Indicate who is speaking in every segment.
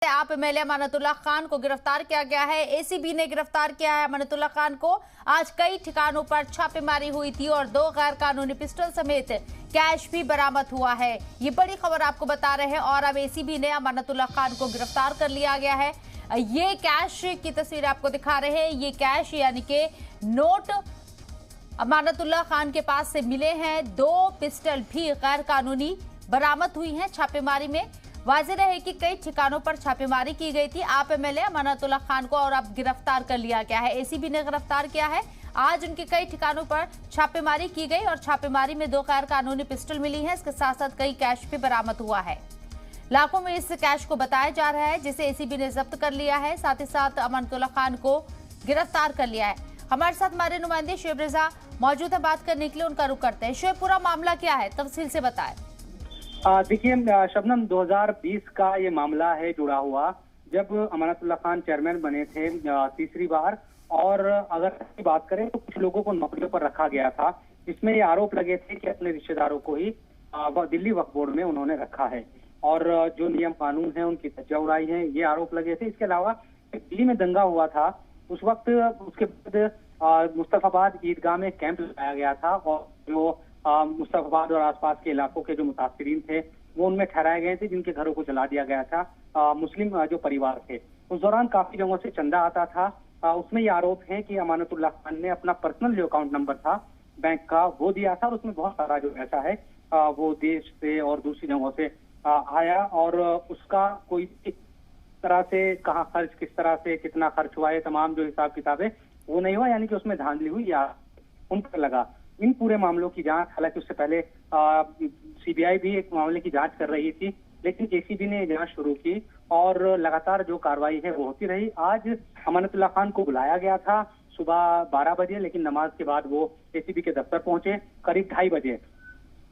Speaker 1: आप एमएलए अमानतुल्लाह खान को गिरफ्तार किया गया है। एसीबी ने गिरफ्तार किया है अमानतुल्लाह खान को। आज कई ठिकानों पर छापेमारी हुई थी और 2 गैर कानूनी पिस्टल समेत कैश भी बरामद हुआ है। ये बड़ी खबर आपको बता रहे हैं। और अब एसीबी ने अमानतुल्लाह खान को गिरफ्तार कर लिया गया है। ये कैश की तस्वीर आपको दिखा रहे हैं। ये कैश यानी कि नोट अमानतुल्लाह खान के पास से मिले हैं। 2 पिस्टल भी गैर कानूनी बरामद हुई हैं छापेमारी में। वाज़ेह रहे कि कई ठिकानों पर छापेमारी की गई थी। आप एमएलए अमानतुल्लाह खान को और अब गिरफ्तार कर लिया गया है। एसीबी ने गिरफ्तार किया है। आज उनके कई ठिकानों पर छापेमारी की गई और छापेमारी में 2 गैर कानूनी पिस्टल मिली है। इसके साथ साथ कई कैश भी बरामद हुआ है। लाखों में इस कैश को बताया जा रहा है, जिसे एसीबी ने जब्त कर लिया है। साथ ही साथ अमानतुल्लाह खान को गिरफ्तार कर लिया है। हमारे साथ हमारे नुमाइंदे शुएब रजा मौजूद है। बात करने के लिए उनका रुख करते हैं। शुएब, पूरा मामला क्या है, तफसील से बताएं।
Speaker 2: देखिए शबनम, 2020 का ये मामला है जुड़ा हुआ, जब अमानतुल्लाह खान चेयरमैन बने थे तीसरी बार। और अगर इसकी बात करें तो कुछ लोगों को नौकरियों पर रखा गया था। इसमें ये आरोप लगे थे कि अपने रिश्तेदारों को ही दिल्ली वक्फ बोर्ड में उन्होंने रखा है और जो नियम कानून है उनकी धज्जियां उड़ाई है, ये आरोप लगे थे। इसके अलावा दिल्ली में दंगा हुआ था उस वक्त, उसके बाद मुस्तफाबाद ईदगाह में कैंप लगाया गया था और जो मुस्तफाबाद और आसपास के इलाकों के जो मुतासिरीन थे वो उनमें ठहराए गए थे, जिनके घरों को जला दिया गया था। मुस्लिम जो परिवार थे, उस दौरान काफी जगहों से चंदा आता था। उसमें ये आरोप है कि अमानतुल्लाह खान ने अपना पर्सनल जो अकाउंट नंबर था बैंक का वो दिया था और उसमें बहुत सारा जो पैसा है वो देश से और दूसरी जगहों से आया और उसका कोई तरह से कहाँ खर्च, किस तरह से कितना खर्च हुआ है, तमाम जो हिसाब किताब है वो नहीं हुआ, यानी कि उसमें धांधली हुई या उन पर लगा। इन पूरे मामलों की जांच, हालांकि उससे पहले सीबीआई भी एक मामले की जांच कर रही थी, लेकिन एसीबी ने जांच शुरू की और लगातार जो कार्रवाई है वो होती रही। आज अमानतुल्लाह खान को बुलाया गया था सुबह 12 बजे, लेकिन नमाज के बाद वो एसीबी के दफ्तर पहुंचे करीब 2:30 बजे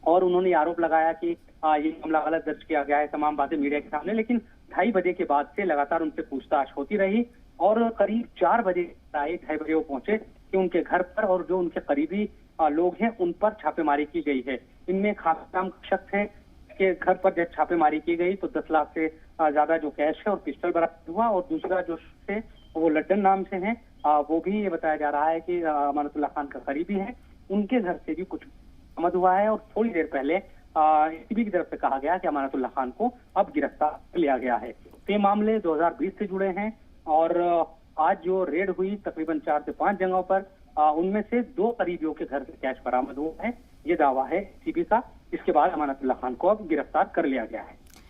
Speaker 2: और उन्होंने आरोप लगाया कि ये मामला गलत दर्ज किया गया है, तमाम बातें मीडिया के सामने। लेकिन 2:30 बजे के बाद से लगातार उनसे पूछताछ होती रही और करीब 4 बजे 2:30 बजे वो पहुंचे कि उनके घर पर और जो उनके करीबी लोग हैं उन पर छापेमारी की गई है। इनमें खास नाम शख्स है कि घर पर जब छापेमारी की गई तो 10 लाख से ज्यादा जो कैश है और पिस्टल बरामद हुआ। और दूसरा जो शख्स है वो लड्डन नाम से है, वो भी ये बताया जा रहा है कि अमानतुल्लाह खान का करीबी है। उनके घर से भी कुछ बरामद हुआ है और थोड़ी देर पहले एसीबी की तरफ से कहा गया कि अमानतुल्लाह खान को अब गिरफ्तार कर लिया गया है। तो ये मामले 2020 से जुड़े हैं और आज जो रेड हुई तकरीबन 4 से 5 जगहों पर, उनमें से 2 करीबियों के घर से कैश बरामद हुआ है, ये दावा है एसीबी का। इसके बाद अमानतुल्लाह खान को अब गिरफ्तार कर लिया गया है।